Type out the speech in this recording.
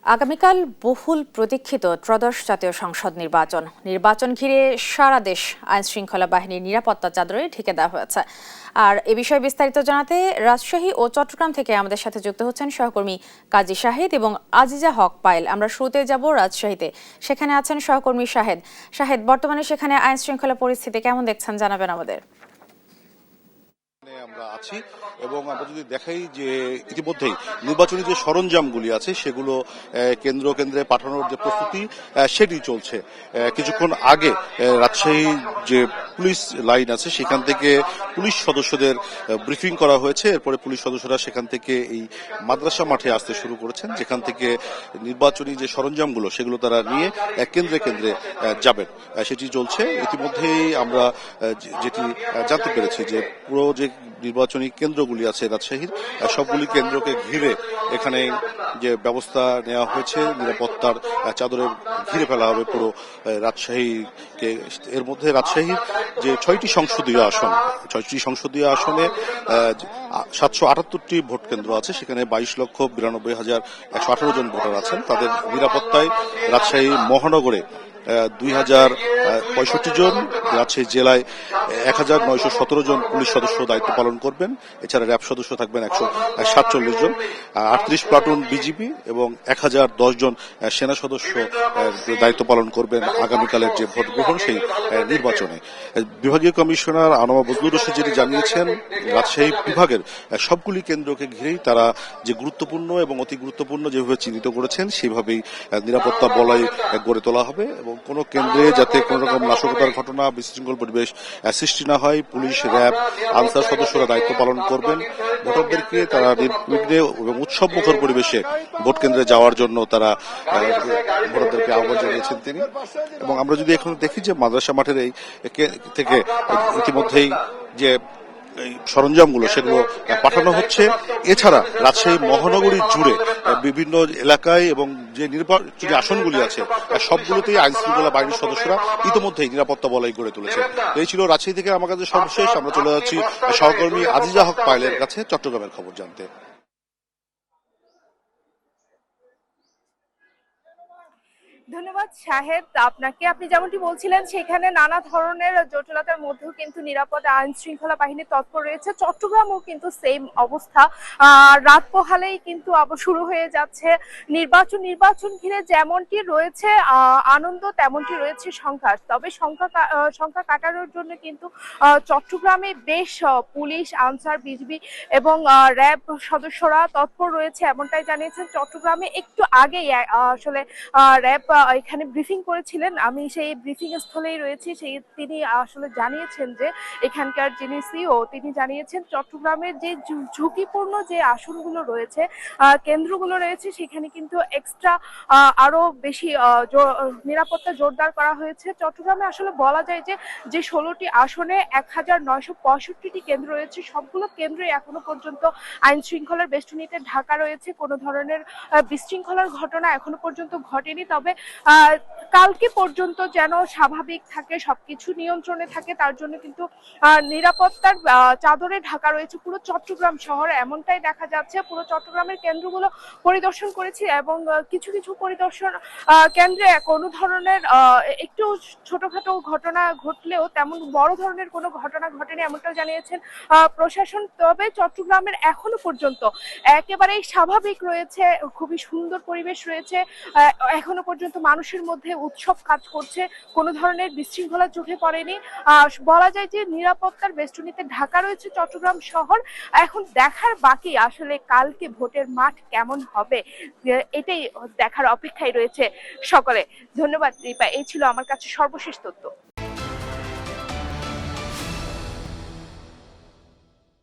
আগামীকাল বহুল প্রতীক্ষিত ত্রয়োদশ জাতীয় সংসদ নির্বাচন ঘিরে সারা দেশ আইন শৃঙ্খলা বাহিনীর নিরাপত্তা চাদরে ঢেকে দেওয়া হয়েছে। আর এ বিষয়ে বিস্তারিত জানাতে রাজশাহী ও চট্টগ্রাম থেকে আমাদের সাথে যুক্ত হচ্ছেন সহকর্মী কাজী শাহেদ এবং আজিজা হক পায়েল। আমরা শুরুতে যাব রাজশাহীতে, সেখানে আছেন সহকর্মী শাহেদ। বর্তমানে সেখানে আইন শৃঙ্খলা পরিস্থিতি কেমন দেখছেন, জানাবেন আমাদের। আমরা আছি এবং আমরা যদি দেখাই যে ইতিমধ্যেই নির্বাচনী যে সরঞ্জামগুলি আছে সেগুলো কেন্দ্রে পাঠানোর যে প্রস্তুতি সেটি চলছে। কিছুক্ষণ আগে রাজশাহী যে পুলিশ লাইন আছে সেখান থেকে পুলিশ সদস্যদের ব্রিফিং করা হয়েছে। এরপরে পুলিশ সদস্যরা সেখান থেকে এই মাদ্রাসা মাঠে আসতে শুরু করেছেন, যেখান থেকে নির্বাচনী যে সরঞ্জামগুলো সেগুলো তারা নিয়ে কেন্দ্রে যাবেন, সেটি চলছে। ইতিমধ্যেই আমরা যেটি জানতে পেরেছি যে পুরো যে নির্বাচনী কেন্দ্রগুলি আছে রাজশাহীর সবগুলি কেন্দ্রকে ঘিরে এখানে যে ব্যবস্থা নেওয়া হয়েছে, নিরাপত্তার চাদরে ঘিরে ফেলা হবে পুরো রাজশাহীকে। এর মধ্যে রাজশাহীর যে 6টি সংসদীয় আসনে 778টি ভোট কেন্দ্র আছে, সেখানে 22,92,118 জন ভোটার আছেন। তাদের নিরাপত্তায় রাজশাহী মহানগরে 2065 জন, রাজশাহী জেলায় 1917 জন পুলিশ সদস্য দায়িত্ব পালন করবেন। এছাড়া র্যাব সদস্য থাকবেন 147 জন, 38 প্লাটুন বিজিবি এবং 1010 জন সেনা সদস্য দায়িত্ব পালন করবেন আগামীকালের যে ভোট গ্রহণ সেই নির্বাচনে। বিভাগীয় কমিশনার আনোয়ার বজলুর রশিদ যেটি জানিয়েছেন, রাজশাহী বিভাগের সবগুলি কেন্দ্রকে ঘিরেই তারা যে গুরুত্বপূর্ণ এবং অতি গুরুত্বপূর্ণ যেভাবে চিহ্নিত করেছেন সেভাবেই নিরাপত্তা বলয় গড়ে তোলা হবে এবং কোনো কেন্দ্রে যাতে কোনো রকম নাশকতার ঘটনা, বিশৃঙ্খল পরিবেশ সৃষ্টি না হয়, পুলিশ, র্যাব, আনসার সদস্যরা দায়িত্ব পালন করবেন। ভোটারদেরকে তারা নির্বিঘ্নে এবং উৎসবমুখর পরিবেশে ভোট কেন্দ্রে যাওয়ার জন্য তারা ভোটারদেরকে আহ্বান জানিয়েছেন তিনি। এবং আমরা যদি এখন দেখি যে মাদ্রাসা মাঠের এই থেকে ইতিমধ্যেই যে সরঞ্জামগুলো সেগুলো পাঠানো হচ্ছে। এছাড়া রাজশাহী মহানগরী জুড়ে বিভিন্ন এলাকায় এবং যে নির্বাচনী আসনগুলি আছে সবগুলোতেই আইন শৃঙ্খলা বাহিনীর সদস্যরা ইতিমধ্যেই নিরাপত্তা বলয় গড়ে তুলেছে। এই ছিল রাজশাহী থেকে আমার কাছে সর্বশেষ। আমরা চলে যাচ্ছি সহকর্মী আজিজা হক পায়েলের কাছে চট্টগ্রামের খবর জানতে। ধন্যবাদ শাহেদ আপনাকে। আপনি যেমনটি বলছিলেন সেখানে নানা ধরনের জটিলতার মধ্যেও কিন্তু নিরাপদ আইন শৃঙ্খলা বাহিনী তৎপর রয়েছে। চট্টগ্রামও কিন্তু সেম অবস্থা। রাত পোহালেই কিন্তু আবার শুরু হয়ে যাচ্ছে নির্বাচন ঘিরে যেমনটি রয়েছে আনন্দ, তেমনটি রয়েছে সংখ্যা। তবে সংখ্যা কাটানোর জন্য কিন্তু চট্টগ্রামে বেশ পুলিশ, আনসার, বিজিবি এবং র্যাব সদস্যরা তৎপর রয়েছে, এমনটাই জানিয়েছেন। চট্টগ্রামে একটু আগেই আসলে র্যাব এখানে ব্রিফিং করেছিলেন, আমি সেই ব্রিফিং স্থলেই রয়েছি। তিনি আসলে জানিয়েছেন যে এখানকার যিনি সিও তিনি জানিয়েছেন চট্টগ্রামের যে ঝুঁকিপূর্ণ যে আসনগুলো রয়েছে, কেন্দ্রগুলো রয়েছে, সেখানে কিন্তু এক্সট্রা আরো বেশি নিরাপত্তা জোরদার করা হয়েছে। চট্টগ্রামে আসলে বলা যায় যে 16টি আসনে 1965টি কেন্দ্র রয়েছে, সবগুলো কেন্দ্রে এখনো পর্যন্ত আইন শৃঙ্খলার বেষ্টনীতে ঢাকা রয়েছে। কোনো ধরনের বিশৃঙ্খলার ঘটনা এখনো পর্যন্ত ঘটেনি। তবে কালকে পর্যন্ত যেন স্বাভাবিক থাকে, সবকিছু নিয়ন্ত্রণে থাকে, তার জন্য কিন্তু নিরাপত্তার চাদরে ঢাকা রয়েছে পুরো চট্টগ্রাম শহর, এমনটাই দেখা যাচ্ছে। পুরো চট্টগ্রামের কেন্দ্রগুলো পরিদর্শন করেছি এবং কিছু পরিদর্শন কেন্দ্রে কোনো ধরনের একটু ছোটখাটো ঘটনা ঘটলেও তেমন বড় ধরনের কোনো ঘটনা ঘটেনি, এমনটাও জানিয়েছেন প্রশাসন। তবে চট্টগ্রামের এখনো পর্যন্ত একেবারেই স্বাভাবিক রয়েছে, খুবই সুন্দর পরিবেশ রয়েছে। এখনো পর্যন্ত মানুষের মধ্যে উৎসব কাজ করছে, কোনো ধরনের বিশৃঙ্খলা চোখে পড়েনি। বলা যায় যে নিরাপত্তার বেষ্টনীতে ঢাকা রয়েছে চট্টগ্রাম শহর। এখন দেখার বাকি আসলে কালকে ভোটের মাঠ কেমন হবে, এটাই দেখার অপেক্ষায় রয়েছে সকলে। ধন্যবাদ রিপা, এই ছিল আমার কাছে সর্বশেষ তথ্য।